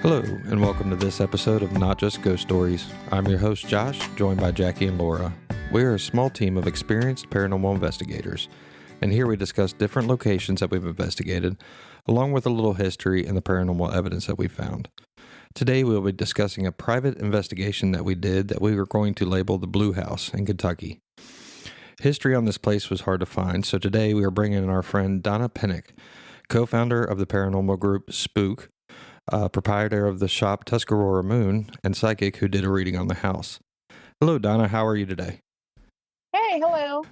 Hello, and welcome to this episode of Not Just Ghost Stories. I'm your host, Josh, joined by Jackie and Laura. We are a small team of experienced paranormal investigators, and here we discuss different locations that we've investigated, along with a little history and the paranormal evidence that we found. Today, we'll be discussing a private investigation that we did that we were going to label the Blue House in Kentucky. History on this place was hard to find, so today we are bringing in our friend Donna Penick, co-founder of the paranormal group SPOOKE, proprietor of the shop Tuscarora Moon, and psychic who did a reading on the house. Hello, Donna. How are you today? Hey, hello.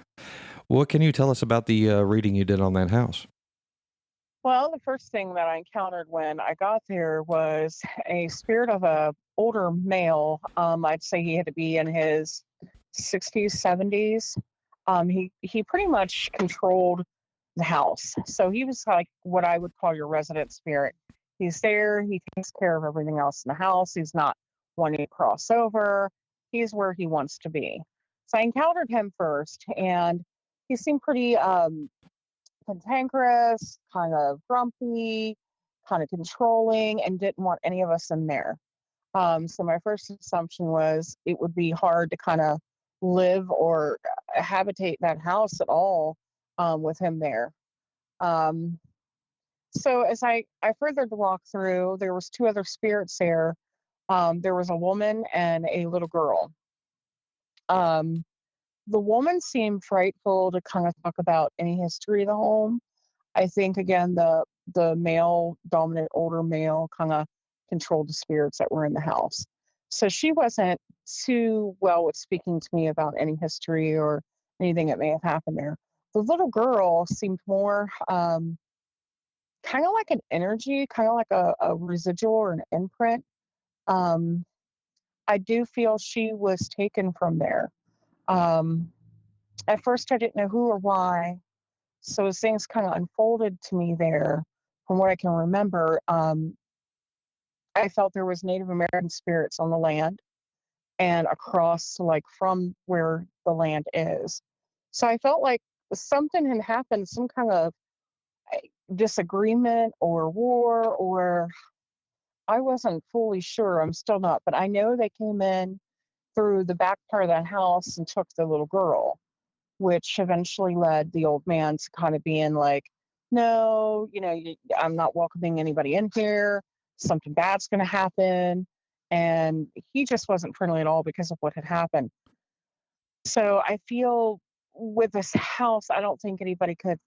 What can you tell us about the reading you did on that house? Well, the first thing that I encountered when I got there was a spirit of a older male. I'd say he had to be in his 60s, 70s. He pretty much controlled the house. So he was like what I would call your resident spirit. He's there. He takes care of everything else in the house. He's not wanting to cross over. He's where he wants to be. So I encountered him first, and he seemed pretty cantankerous, kind of grumpy, kind of controlling, and didn't want any of us in there. So my first assumption was it would be hard to kind of live or habitate that house at all with him there. So as I furthered the walk through, there was two other spirits there. There was a woman and a little girl. The woman seemed frightful to kind of talk about any history of the home. I think again the male dominant older male kind of controlled the spirits that were in the house. So she wasn't too well with speaking to me about any history or anything that may have happened there. The little girl seemed more kind of like an energy, kind of like a residual or an imprint. I do feel she was taken from there. At first, I didn't know who or why. So as things kind of unfolded to me there, from what I can remember, I felt there was Native American spirits on the land and across, like from where the land is. So I felt like something had happened, some kind of disagreement or war, or I wasn't fully sure. I'm still not, but I know they came in through the back part of that house and took the little girl, which eventually led the old man to kind of being like, no, I'm not welcoming anybody in here. Something bad's going to happen. And he just wasn't friendly at all because of what had happened. So I feel with this house, I don't think anybody could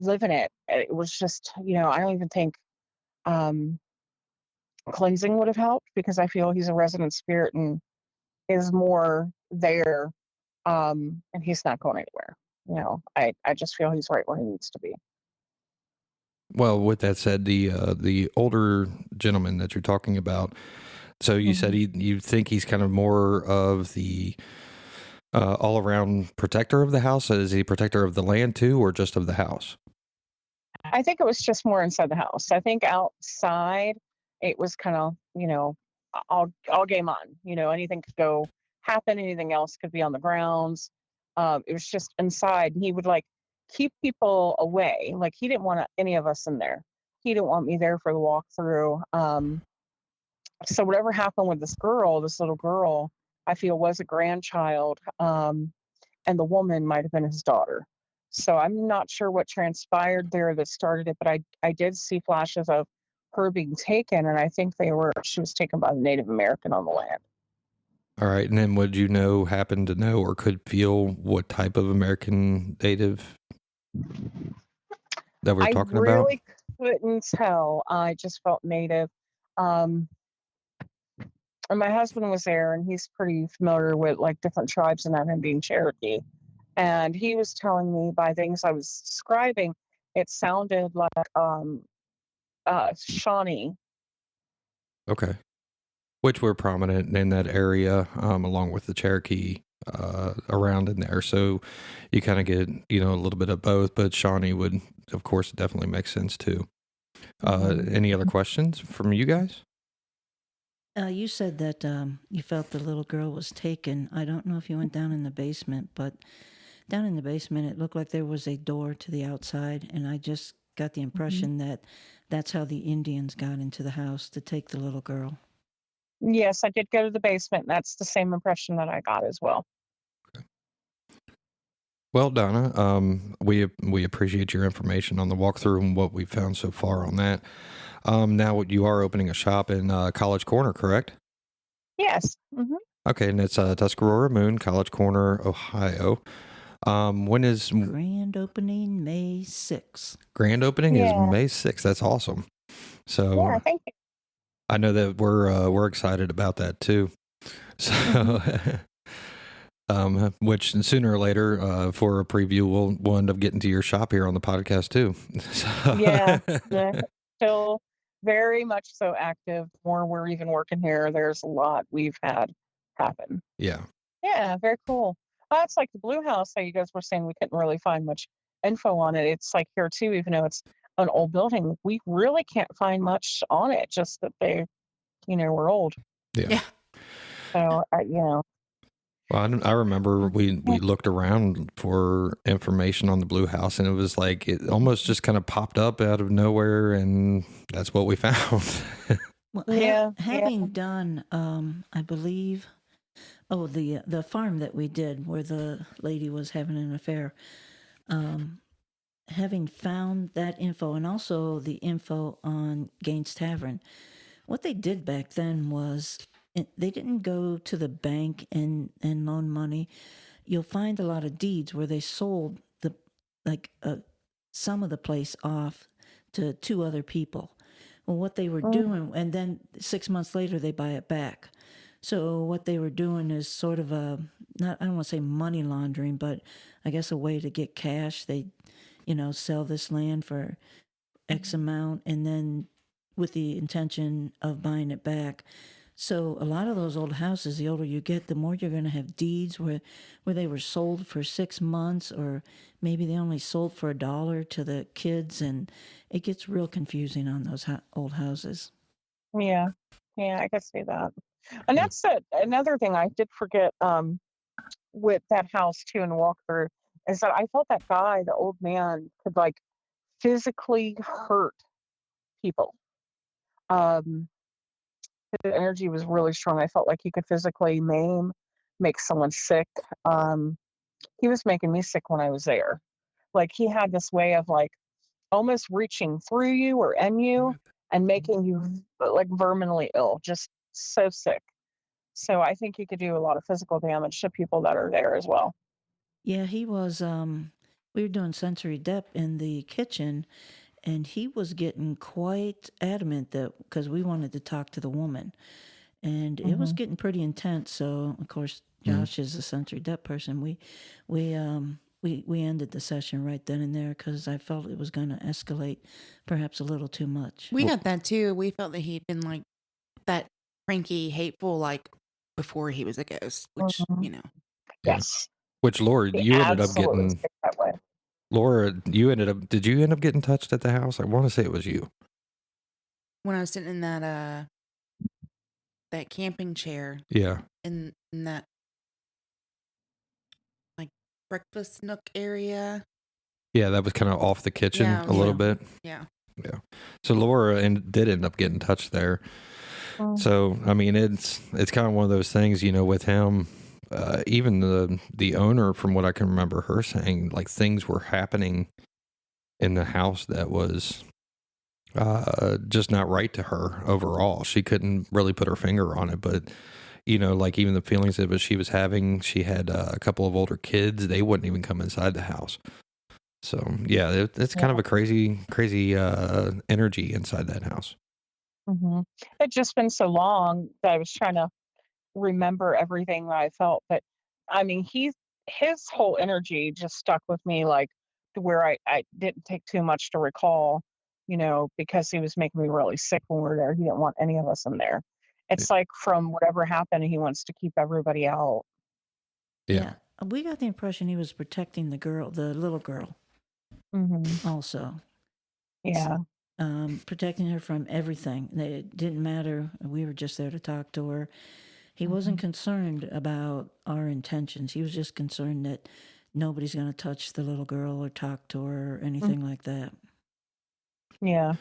live in it. It was just, I don't even think cleansing would have helped because I feel he's a resident spirit and is more there, and he's not going anywhere. I just feel he's right where he needs to be. Well, with that said, the older gentleman that you're talking about, so you said you think he's kind of more of the all-around protector of the house. Is he protector of the land too, or just of the house? I think it was just more inside the house. I think outside it was kind of, all game on. Anything could go happen. Anything else could be on the grounds. It was just inside. He would like keep people away. Like he didn't want any of us in there. He didn't want me there for the walkthrough. So whatever happened with this little girl, I feel was a grandchild, and the woman might have been his daughter. So I'm not sure what transpired there that started it, but I did see flashes of her being taken, and I think she was taken by the Native American on the land. All right, and then would you happen to know, or could feel what type of American Native that we're talking about? I really couldn't tell. I just felt Native. And my husband was there, and he's pretty familiar with like different tribes and that, him being Cherokee. And he was telling me by things I was describing, it sounded like Shawnee. Okay. Which were prominent in that area, along with the Cherokee around in there. So you kind of get, a little bit of both, but Shawnee would, of course, definitely make sense too. Any other questions from you guys? You said that you felt the little girl was taken. I don't know if you went down in the basement, but down in the basement, it looked like there was a door to the outside, and I just got the impression that that's how the Indians got into the house to take the little girl. Yes, I did go to the basement. That's the same impression that I got as well. Well, Donna, we appreciate your information on the walkthrough and what we found so far on that. Now you are opening a shop in College Corner, correct? Yes. Hmm. Okay, and it's Tuscarora Moon, College Corner, Ohio. When is Grand opening May 6th. grand opening? Is Yeah. May 6th. That's awesome. So Yeah, thank you. I know that we're excited about that too. So, which sooner or later, for a preview, we'll end up getting to your shop here on the podcast too. So, Yeah. Still very much so active. More we're even working here. There's a lot we've had happen. yeah, Yeah, very cool. It's like the Blue House, how you guys were saying we couldn't really find much info on it. It's like here too, even though it's an old building, we really can't find much on it, just that they, were old. yeah. Yeah. So, Well, I remember we looked around for information on the Blue House, and it was like it almost just kind of popped up out of nowhere, and that's what we found. Well, Yeah, having done, I believe, the farm that we did where the lady was having an affair, having found that info and also the info on Gaines Tavern, what they did back then was they didn't go to the bank and loan money. You'll find a lot of deeds where they sold some of the place off to two other people. Well, what they were doing, and then 6 months later they buy it back. So what they were doing is sort of I don't want to say money laundering, but I guess a way to get cash. They, sell this land for X amount and then with the intention of buying it back. So a lot of those old houses, the older you get, the more you're going to have deeds where they were sold for 6 months, or maybe they only sold for $1 to the kids, and it gets real confusing on those old houses. yeah, I could see that. And Yeah. that's another thing I did forget with that house too and walkthrough is that I felt that guy, the old man, could like physically hurt people. Um, his energy was really strong. I felt like he could physically make someone sick. Um, he was making me sick when I was there. Like he had this way of like almost reaching through you or in you and making you like verminally ill, just so sick. So I think he could do a lot of physical damage to people that are there as well. Yeah, he was. We were doing sensory depth in the kitchen, and he was getting quite adamant that because we wanted to talk to the woman, and it was Hmm. getting pretty intense. So of course, Josh is a sensory depth person. We ended the session right then and there because I felt it was going to escalate, perhaps a little too much. We got that too. We felt that he'd been like that cranky, hateful, like before he was a ghost, which, Hmm. you know. Yeah. Yes, Which Laura, he you ended up absolutely getting. stick that way. Laura, did you end up getting touched at the house? I want to say it was you. When I was sitting in that camping chair Yeah. in that like breakfast nook area. Yeah, that was kind of off the kitchen Yeah, a little yeah. bit. Yeah. Yeah. So Laura did end up getting touched there. Mm. So, I mean, it's kind of one of those things, with him, even the owner, from what I can remember her saying, like things were happening in the house that was just not right to her overall. She couldn't really put her finger on it, but like even the feelings that she was having, she had a couple of older kids. They wouldn't even come inside the house. So yeah, it's kind of a crazy energy inside that house. Hmm. It's just been so long that I was trying to remember everything that I felt. But I mean, his whole energy just stuck with me, like to where I didn't take too much to recall, because he was making me really sick when we were there. He didn't want any of us in there. It's like from whatever happened, he wants to keep everybody out. Yeah. We got the impression he was protecting the little girl, Hmm. also. Yeah. Protecting her from everything. It didn't matter. We were just there to talk to her. He wasn't concerned about our intentions. He was just concerned that nobody's going to touch the little girl or talk to her or anything like that. Yeah.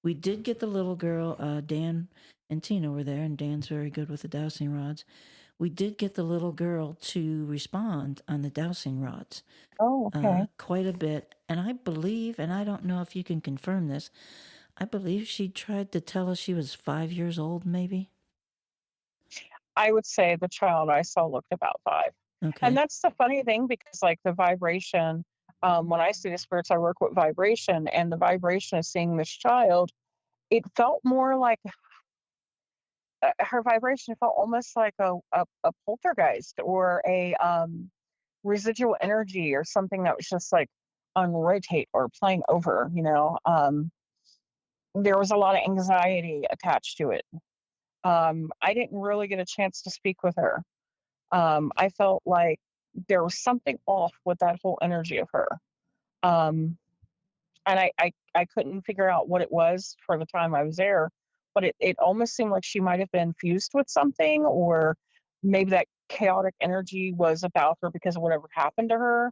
We did get the little girl. Dan and Tina were there, and Dan's very good with the dowsing rods. We did get the little girl to respond on the dowsing rods Oh, okay. quite a bit. And I believe, and I don't know if you can confirm this, I believe she tried to tell us she was 5 years old, maybe. I would say the child I saw looked about 5. And Okay. that's the funny thing because, like, the vibration, when I see the spirits, I work with vibration, and the vibration of seeing this child, it felt more like her vibration felt almost like a poltergeist or a residual energy or something that was just like on rotate or playing over, you know. There was a lot of anxiety attached to it. I didn't really get a chance to speak with her. I felt like there was something off with that whole energy of her. Um, and I couldn't figure out what it was for the time I was there, but it almost seemed like she might have been fused with something, or maybe that chaotic energy was about her because of whatever happened to her.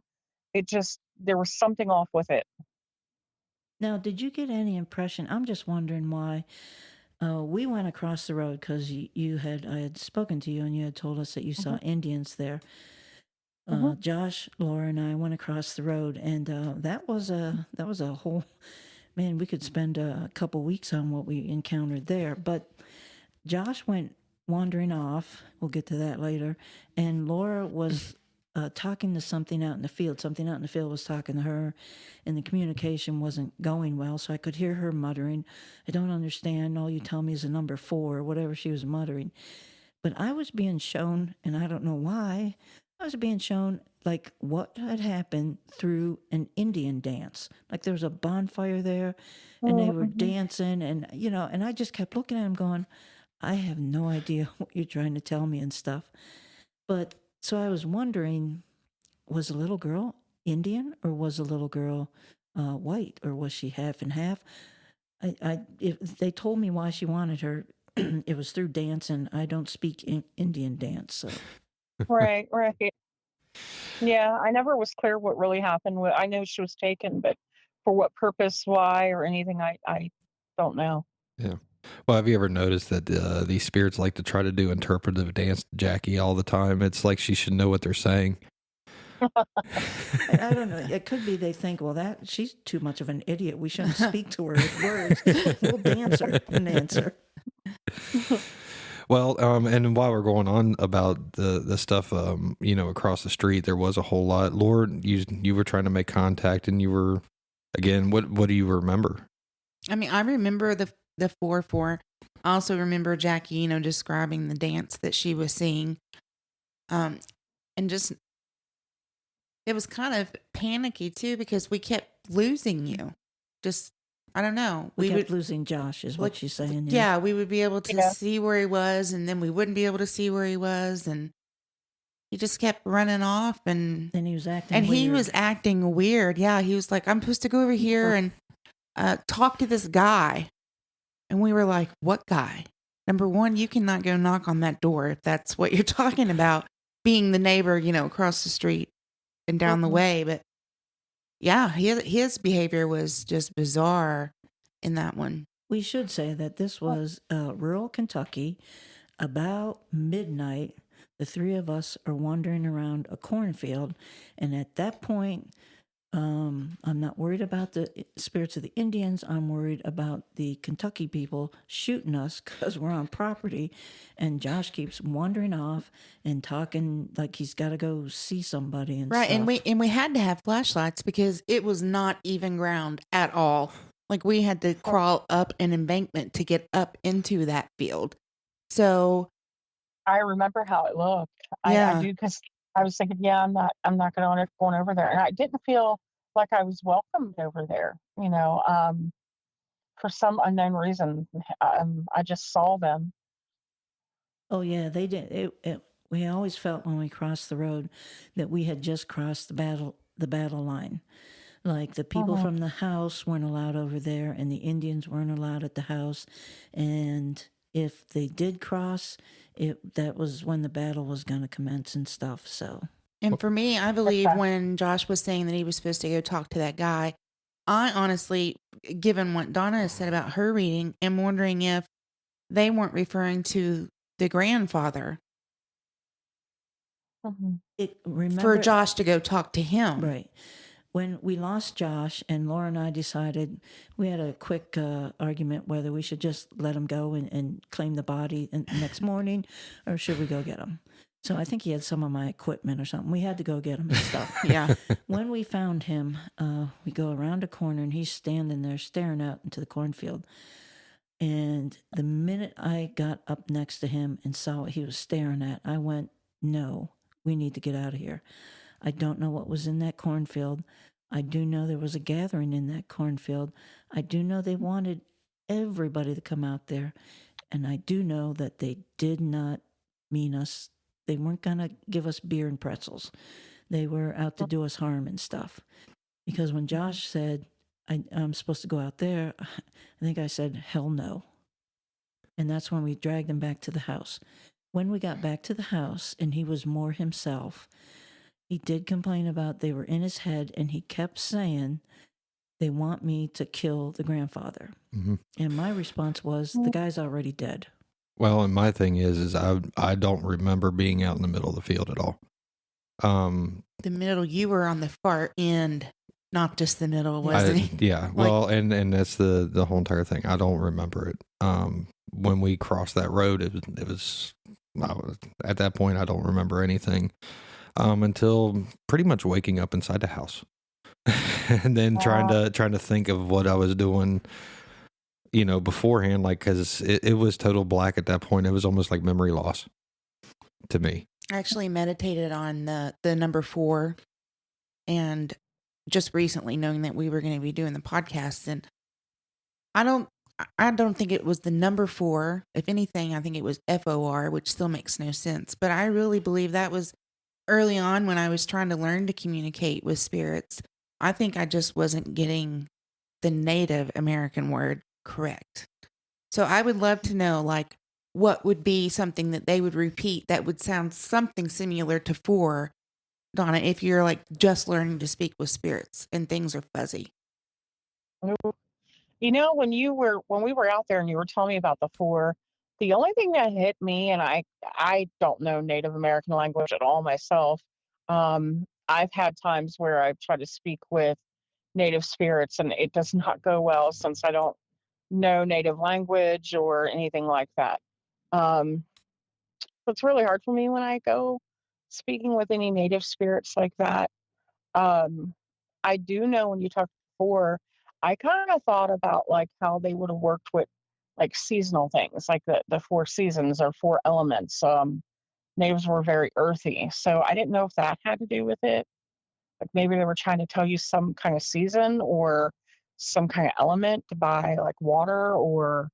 It just, there was something off with it. Now, did you get any impression? I'm just wondering why. We went across the road because I had spoken to you and you had told us that you saw Hmm. Indians there. Hmm. Josh, Laura, and I went across the road, and that was a whole man. We could spend a couple weeks on what we encountered there. But Josh went wandering off. We'll get to that later. And Laura was talking to something out in the field. Something out in the field was talking to her, and the communication wasn't going well. So I could hear her muttering, "I don't understand. All you tell me is a number 4," or whatever she was muttering. But I was being shown, and I don't know why, I was being shown like what had happened through an Indian dance. Like there was a bonfire there and they were Hmm. dancing, and and I just kept looking at him going, I have no idea what you're trying to tell me and stuff. But so I was wondering, was the little girl Indian or was the little girl white, or was she half and half? If they told me why she wanted her, it was through dance, and I don't speak Indian dance, so. Right, right. Yeah, I never was clear what really happened. I know she was taken, but for what purpose, why, or anything, I don't know. Yeah. Well, have you ever noticed that these spirits like to try to do interpretive dance to Jackie all the time? It's like she should know what they're saying. I don't know. It could be they think, well, that she's too much of an idiot. We shouldn't speak to her with words. We'll dance her and answer. Well, and while we're going on about the stuff, across the street, there was a whole lot. Lord, you were trying to make contact, and you were, again, what do you remember? I mean, I remember the 4-4. I also remember Jackie, describing the dance that she was seeing. And just, it was kind of panicky too, because we kept losing you. Just, I don't know. We kept would losing Josh, is what like, she's saying. yeah, we would be able to Yeah. see where he was, and then we wouldn't be able to see where he was, and he just kept running off, and And he was acting and he weird. was acting weird. Yeah, he was like, "I'm supposed to go over here and talk to this guy," and we were like, "What guy?" Number one, you cannot go knock on that door if that's what you're talking about, being the neighbor, across the street and down the Mhm. way. But yeah, his behavior was just bizarre in that one. We should say that this was rural Kentucky. About midnight, the three of us are wandering around a cornfield. And at that point, I'm not worried about the spirits of the Indians. I'm worried about the Kentucky people shooting us because we're on property. And Josh keeps wandering off and talking like he's got to go see somebody and Right, stuff. and we had to have flashlights because it was not even ground at all. Like we had to crawl up an embankment to get up into that field. So I remember how it looked. I yeah, do, because I was thinking, yeah, I'm not going over there, and I didn't feel like I was welcomed over there. For some unknown reason, I just saw them. Oh yeah, they did. We always felt when we crossed the road that we had just crossed the battle line. Like the people Hmm. from the house weren't allowed over there, and the Indians weren't allowed at the house. And if they did cross, that was when the battle was going to commence and stuff. So and for me, I believe Okay. when Josh was saying that he was supposed to go talk to that guy, I honestly, given what Donna has said about her reading, am wondering if they weren't referring to the grandfather for Remember, Josh to go talk to him. right. When we lost Josh and Laura and I decided, we had a quick argument whether we should just let him go and claim the body the next morning, or should we go get him. So I think he had some of my equipment or something. We had to go get him and stuff. Yeah. When we found him, we go around a corner and he's standing there staring out into the cornfield. And the minute I got up next to him and saw what he was staring at, I went, no, we need to get out of here. I don't know what was in that cornfield. I do know there was a gathering in that cornfield. I do know they wanted everybody to come out there. And I do know that they did not mean us. They weren't going to give us beer and pretzels. They were out to do us harm and stuff. Because when Josh said, I'm supposed to go out there, I think I said, hell no. And that's when we dragged him back to the house. When we got back to the house and he was more himself, he did complain about they were in his head, and he kept saying, they want me to kill the grandfather. Mm-hmm. And my response was, the guy's already dead. Well, and my thing is I don't remember being out in the middle of the field at all. The middle, you were on the far end, not just the middle, wasn't he? Yeah. Well, and that's the whole entire thing. I don't remember it. When we crossed that road, it was at that point, I don't remember anything. Until pretty much waking up inside the house, and then trying to think of what I was doing, beforehand. Like, because it was total black at that point. It was almost like memory loss to me. I actually meditated on the number 4, and just recently, knowing that we were going to be doing the podcast, and I don't think it was the number 4. If anything, I think it was FOR, which still makes no sense. But I really believe that was early on when I was trying to learn to communicate with spirits. I think I just wasn't getting the Native American word correct. So I would love to know, like, what would be something that they would repeat that would sound something similar to 4, Donna, if you're like just learning to speak with spirits and things are fuzzy. When we were out there and you were telling me about the 4, the only thing that hit me, and I don't know Native American language at all myself. I've had times where I've tried to speak with Native spirits and it does not go well since I don't know Native language or anything like that. So it's really hard for me when I go speaking with any Native spirits like that. I do know when you talked before, I kind of thought about like how they would have worked with like seasonal things, like the 4 seasons or 4 elements. Natives were very earthy, so I didn't know if that had to do with it. Like maybe they were trying to tell you some kind of season or some kind of element by like water, or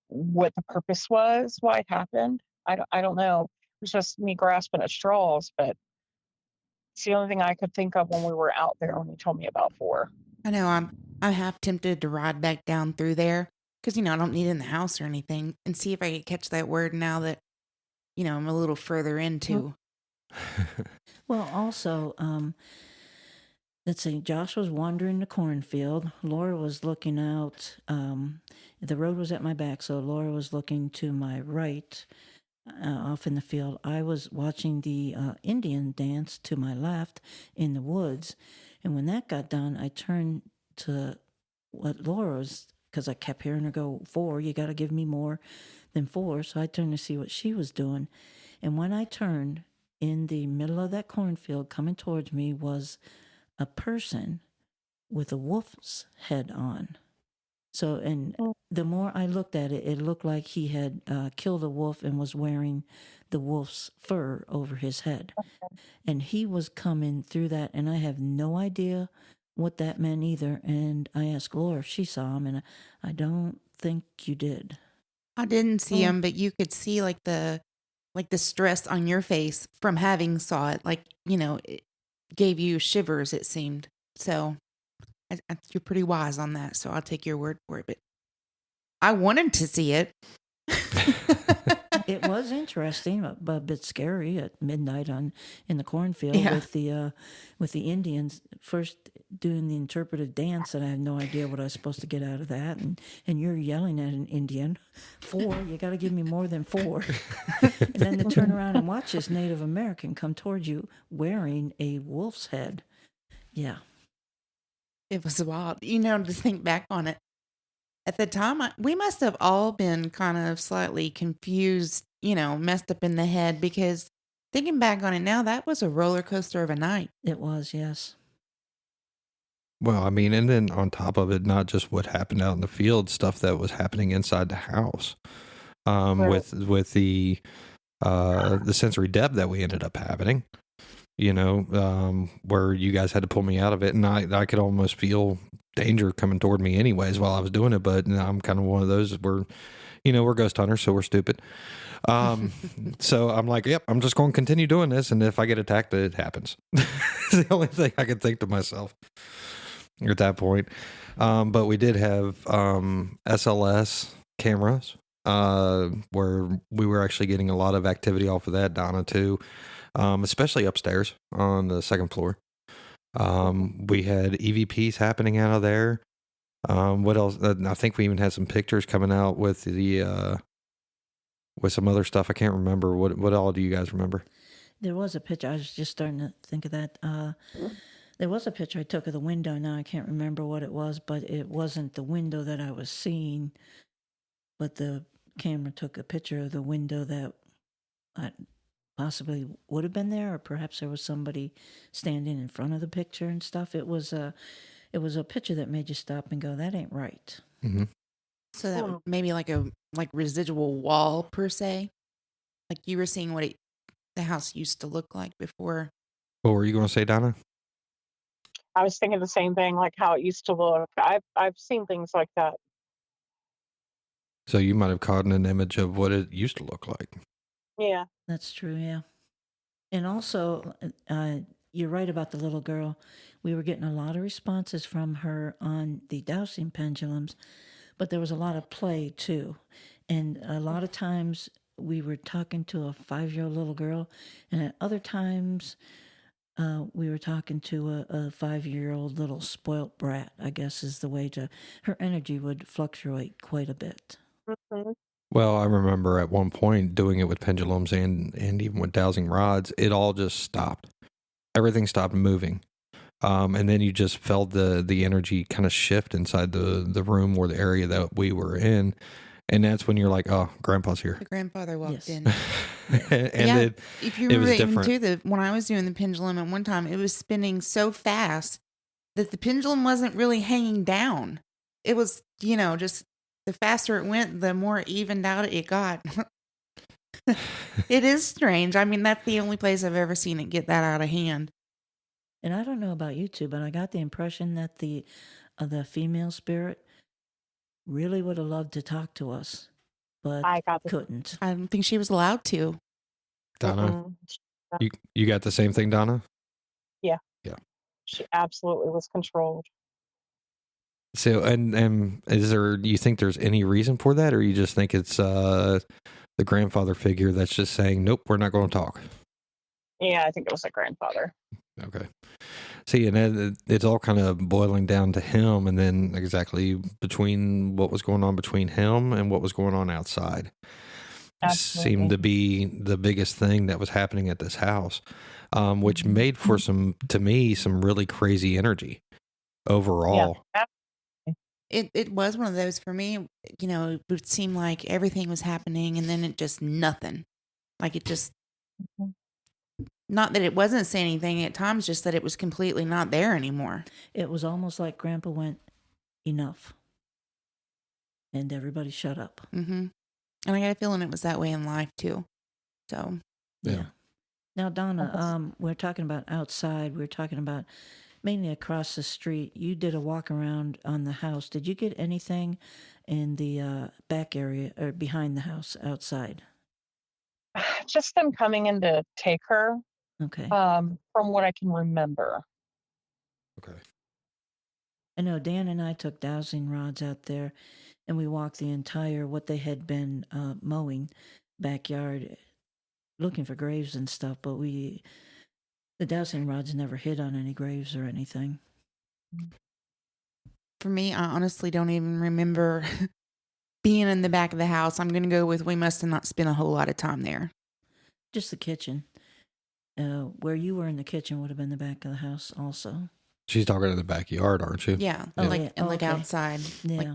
what the purpose was, why it happened. I don't know. It was just me grasping at straws, but it's the only thing I could think of when we were out there when you told me about 4. I know I'm half tempted to ride back down through there because, I don't need it in the house or anything, and see if I could catch that word now that, I'm a little further into. Well, also, let's see, Josh was wandering the cornfield. Laura was looking out. The road was at my back, so Laura was looking to my right, off in the field. I was watching the Indian dance to my left in the woods. And when that got done, I turned to what Laura was, because I kept hearing her go, 4, you got to give me more than 4. So I turned to see what she was doing. And when I turned, in the middle of that cornfield coming towards me was a person with a wolf's head on. So, and the more I looked at it, it looked like he had killed a wolf and was wearing the wolf's fur over his head. And he was coming through that, and I have no idea what that meant either. And I asked Laura if she saw him, and I don't think you did. I didn't see him, but you could see like the stress on your face from having saw it. Like, it gave you shivers, it seemed. So you're pretty wise on that, so I'll take your word for it. But I wanted to see it. It was interesting, but a bit scary at midnight in the cornfield Yeah. with the Indians first doing the interpretive dance, and I had no idea what I was supposed to get out of that. And you're yelling at an Indian, 4, you got to give me more than 4. And then to turn around and watch this Native American come towards you wearing a wolf's head. Yeah. It was wild. To think back on it. At the time, we must have all been kind of slightly confused, messed up in the head, because thinking back on it now, that was a roller coaster of a night. It was, yes. Well, I mean, and then on top of it, not just what happened out in the field, stuff that was happening inside the house, Right. with the sensory depth that we ended up having, where you guys had to pull me out of it, and I could almost feel danger coming toward me anyways while I was doing it. But I'm kind of one of those where, we're ghost hunters, so we're stupid. So I'm like, yep, I'm just going to continue doing this, and if I get attacked, it happens. It's the only thing I could think to myself at that point. But we did have SLS cameras, where we were actually getting a lot of activity off of that, Donna, too, especially upstairs on the second floor. We had EVPs happening out of there. What else? I think we even had some pictures coming out with with some other stuff. I can't remember. What all do you guys remember? There was a picture. I was just starting to think of that. There was a picture I took of the window. Now I can't remember what it was, but it wasn't the window that I was seeing. But the camera took a picture of the window that possibly would have been there, or perhaps there was somebody standing in front of the picture and stuff. It was a picture that made you stop and go, "That ain't right." Mm-hmm. So that would maybe like a residual wall per se, like you were seeing what the house used to look like before. What were you going to say, Donna? I was thinking the same thing, like how it used to look. I've seen things like that. So you might have caught an image of what it used to look like. Yeah. That's true, yeah. And also, you're right about the little girl. We were getting a lot of responses from her on the dowsing pendulums, but there was a lot of play too. And a lot of times we were talking to a 5-year-old little girl, and at other times we were talking to a 5-year-old little spoilt brat, I guess is the way her energy would fluctuate quite a bit. Mm-hmm. Well, I remember at one point doing it with pendulums and even with dowsing rods, it all just stopped. Everything stopped moving. And then you just felt the energy kind of shift inside the room or the area that we were in. And that's when you're like, oh, Grandpa's here. The grandfather walked Yes. in. And If you it was remember even different. too, when I was doing the pendulum at one time, it was spinning so fast that the pendulum wasn't really hanging down. It was, just the faster it went, the more evened out it got. It is strange. I mean, that's the only place I've ever seen it get that out of hand. And I don't know about you two, but I got the impression that the female spirit really would have loved to talk to us, but I got the couldn't. I don't think she was allowed to. Donna, Mm-mm. you got the same thing, Donna? Yeah. Yeah. She absolutely was controlled. So, and do you think there's any reason for that, or you just think it's the grandfather figure that's just saying, nope, we're not going to talk? Yeah, I think it was a grandfather. Okay. See, and it's all kind of boiling down to him, and then exactly between what was going on between him and what was going on outside. Absolutely. Seemed to be the biggest thing that was happening at this house, which made for some really crazy energy overall. Yeah. It was one of those for me, it would seem like everything was happening and then it just nothing. Like it just, Mhm. not that it wasn't saying anything at times, just that it was completely not there anymore. It was almost like Grandpa went, enough. And everybody shut up. Mm-hmm. And I got a feeling it was that way in life too. So, Yeah. Now, Donna, we're talking about outside. We're talking about mainly across the street. You did a walk around on the house. Did you get anything in the back area or behind the house outside? Just them coming in to take her, Okay. from what I can remember. Okay. I know Dan and I took dowsing rods out there and we walked the entire, what they had been mowing. backyard looking for graves and stuff, but the dowsing rods never hit on any graves or anything. For me, I honestly don't even remember being in the back of the house. I'm going to go with we must have not spent a whole lot of time there. Just the kitchen. Where you were in the kitchen would have been the back of the house also. She's talking in the backyard, aren't you? Yeah, Oh, like yeah. and like Okay. outside. Yeah. Like,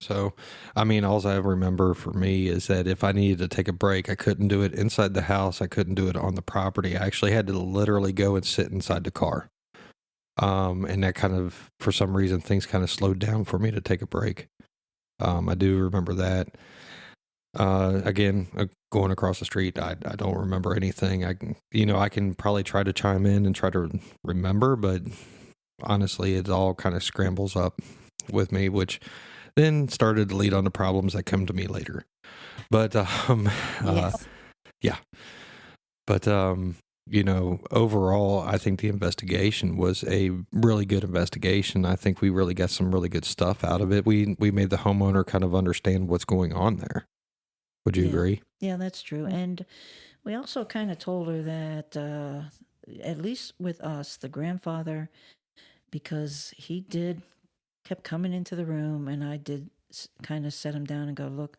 So, I mean, all I remember for me is that if I needed to take a break, I couldn't do it inside the house. I couldn't do it on the property. I actually had to literally go and sit inside the car. And that kind of, for some reason, things kind of slowed down for me to take a break. I do remember that. Again, going across the street, I don't remember anything. I can probably try to chime in and try to remember, but honestly, it all kind of scrambles up with me, which then started to lead on to problems that come to me later. But, yes. yeah. But, overall, I think the investigation was a really good investigation. I think we really got some really good stuff out of it. We made the homeowner kind of understand what's going on there. Would you agree? Yeah, that's true. And we also kind of told her that, at least with us, the grandfather, because he kept coming into the room, and I did kind of set him down and go, look,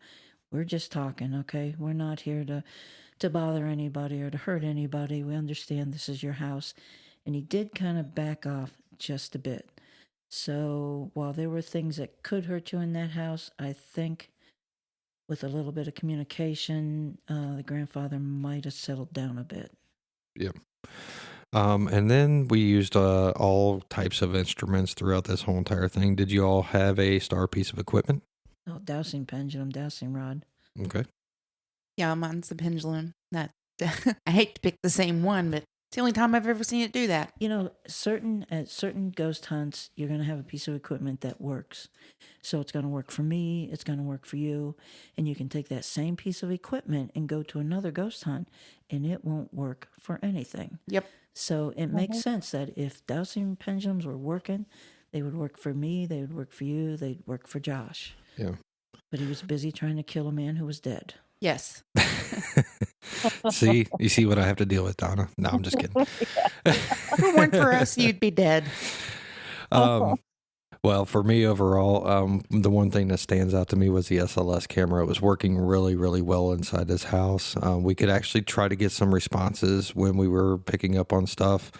we're just talking, okay? We're not here to bother anybody or to hurt anybody. We understand this is your house. And he did kind of back off just a bit. So while there were things that could hurt you in that house, I think with a little bit of communication, the grandfather might have settled down a bit. Yep. And then we used all types of instruments throughout this whole entire thing. Did you all have a star piece of equipment? Oh, dowsing pendulum, dowsing rod. Okay. Yeah, mine's the pendulum. That I hate to pick the same one, but it's the only time I've ever seen it do that. You know, at certain ghost hunts, you're going to have a piece of equipment that works. So it's going to work for me, it's going to work for you, and you can take that same piece of equipment and go to another ghost hunt, and it won't work for anything. Yep. So it makes sense that if dowsing pendulums were working, they would work for me, they would work for you, they'd work for Josh. Yeah. But he was busy trying to kill a man who was dead. Yes. See, you see what I have to deal with, Donna. No, I'm just kidding. If it weren't for us, you'd be dead. Well, for me overall, the one thing that stands out to me was the SLS camera. It was working really, really well inside this house. We could actually try to get some responses when we were picking up on stuff.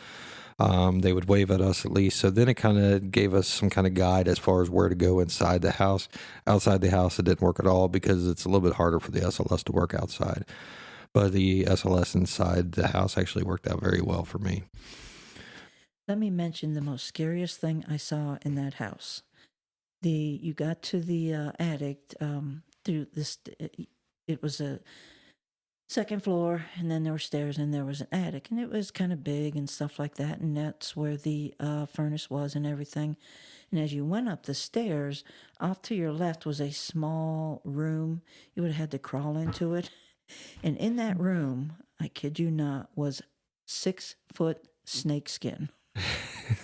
They would wave at us at least. So then it kind of gave us some kind of guide as far as where to go inside the house. Outside the house, it didn't work at all because it's a little bit harder for the SLS to work outside. But the SLS inside the house actually worked out very well for me. Let me mention the most scariest thing I saw in that house. You got to the attic through this. It was a second floor, and then there were stairs, and there was an attic, and it was kind of big and stuff like that. And that's where the furnace was and everything. And as you went up the stairs, off to your left was a small room. You would have had to crawl into it. And in that room, I kid you not, was 6-foot snakeskin.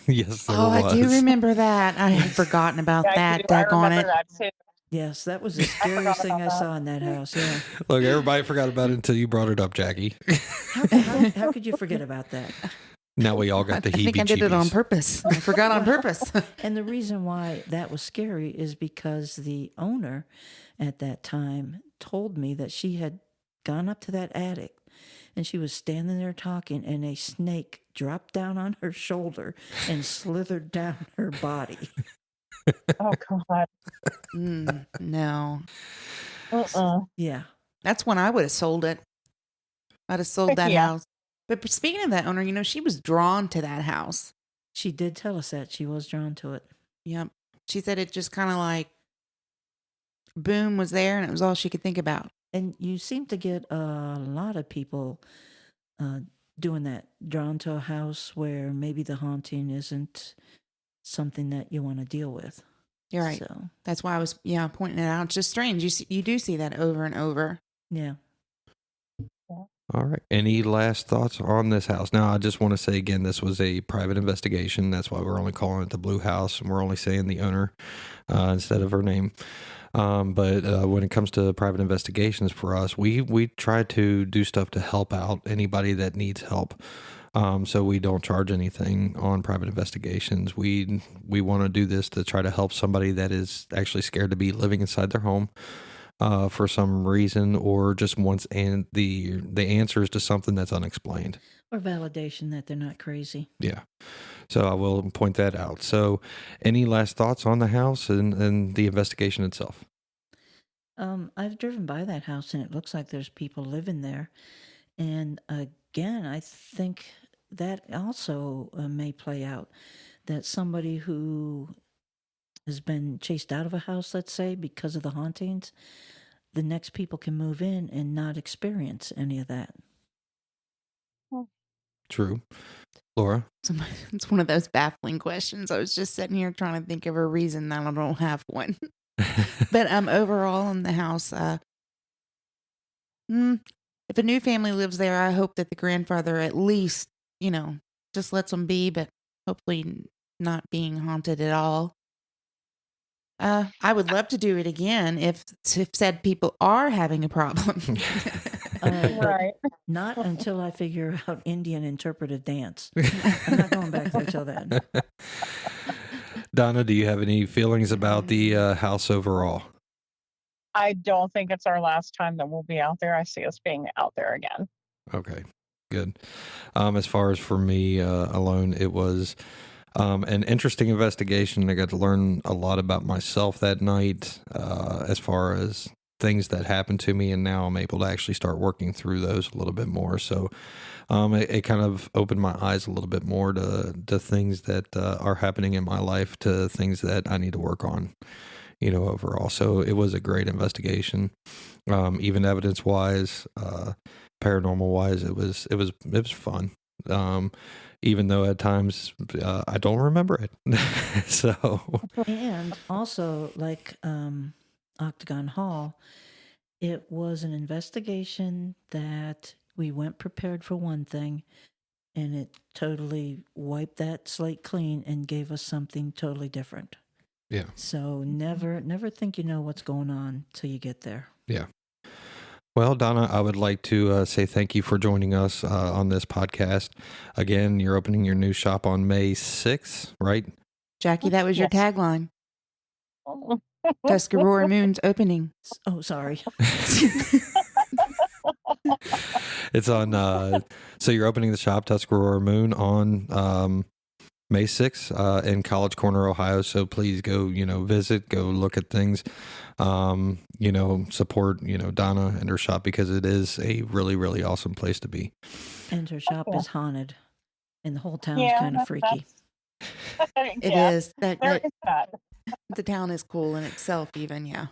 Yes, there Oh, was. I do remember that. I had forgotten about Yeah, that. I Daggone remember it. that too. Yes, that was the scariest thing I saw in that house. Yeah. Look, everybody forgot about it until you brought it up, Jackie. How could you forget about that? Now we all got the I think I did it on purpose. I forgot on purpose. And the reason why that was scary is because the owner at that time told me that she had gone up to that attic and she was standing there talking, and a snake dropped down on her shoulder and slithered down her body. Oh God. No. Yeah. That's when I would have sold it. I'd have sold that Yeah. house. But speaking of that owner, she was drawn to that house. She did tell us that she was drawn to it. Yep. She said it just kind of like, boom, was there, and it was all she could think about. And you seem to get a lot of people doing that, drawn to a house where maybe the haunting isn't something that you want to deal with. You're right. So, That's why I was, pointing it out. It's just strange. You do see that over and over. yeah. All right. Any last thoughts on this house? Now, I just want to say again, this was a private investigation. That's why we're only calling it the Blue House, and we're only saying the owner instead of her name. But when it comes to private investigations for us, we try to do stuff to help out anybody that needs help. So we don't charge anything on private investigations. We want to do this to try to help somebody that is actually scared to be living inside their home for some reason, or just wants the answers to something that's unexplained. Or validation that they're not crazy. Yeah. So I will point that out. So any last thoughts on the house and the investigation itself? I've driven by that house and it looks like there's people living there. And again, I think that also may play out, that somebody who has been chased out of a house, let's say, because of the hauntings, the next people can move in and not experience any of that. True. Laura? It's one of those baffling questions. I was just sitting here trying to think of a reason that I don't have one. But overall in the house, if a new family lives there, I hope that the grandfather at least, just lets them be, but hopefully not being haunted at all. I would love to do it again if said people are having a problem. Right. Not until I figure out Indian interpretive dance. I'm not going back there till then. Donna, do you have any feelings about the house overall? I don't think it's our last time that we'll be out there. I see us being out there again. Okay, good. As far as for me alone, it was an interesting investigation. I got to learn a lot about myself that night as far as things that happened to me, and now I'm able to actually start working through those a little bit more. So it kind of opened my eyes a little bit more to things that are happening in my life, to things that I need to work on, overall. So it was a great investigation, even evidence-wise, paranormal-wise. It was fun. Even though at times I don't remember it. So, and also like Octagon Hall, it was an investigation that we went prepared for one thing, and it totally wiped that slate clean and gave us something totally different. Yeah. So never think you know what's going on till you get there. Yeah. Well, Donna, I would like to say thank you for joining us on this podcast. Again, you're opening your new shop on May 6th, right? Jackie, that was your Yes. tagline. Tuscarora Moon's opening. Oh, sorry. It's on, so you're opening the shop, Tuscarora Moon, on May 6th in College Corner, Ohio. So please go, visit, go look at things, support, Donna and her shop, because it is a really, really awesome place to be. And her shop is haunted, and the whole town's kind of freaky. It is. There is that. The town is cool in itself, even, yeah.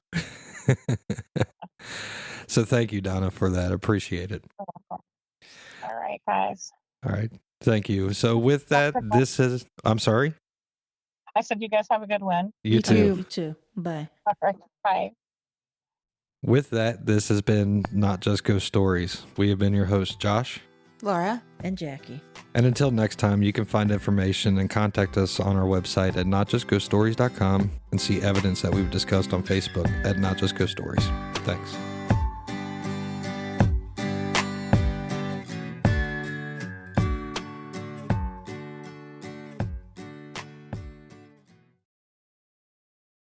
So thank you, Donna, for that. Appreciate it. All right, guys. All right. Thank you. So with that, I'm sorry? I said you guys have a good one. You too. You too. Bye. All right. Bye. With that, this has been Not Just Ghost Stories. We have been your hosts, Josh, Laura, and Jackie. And until next time, you can find information and contact us on our website at notjustghoststories.com and see evidence that we've discussed on Facebook at Not Just Ghost Stories. Thanks.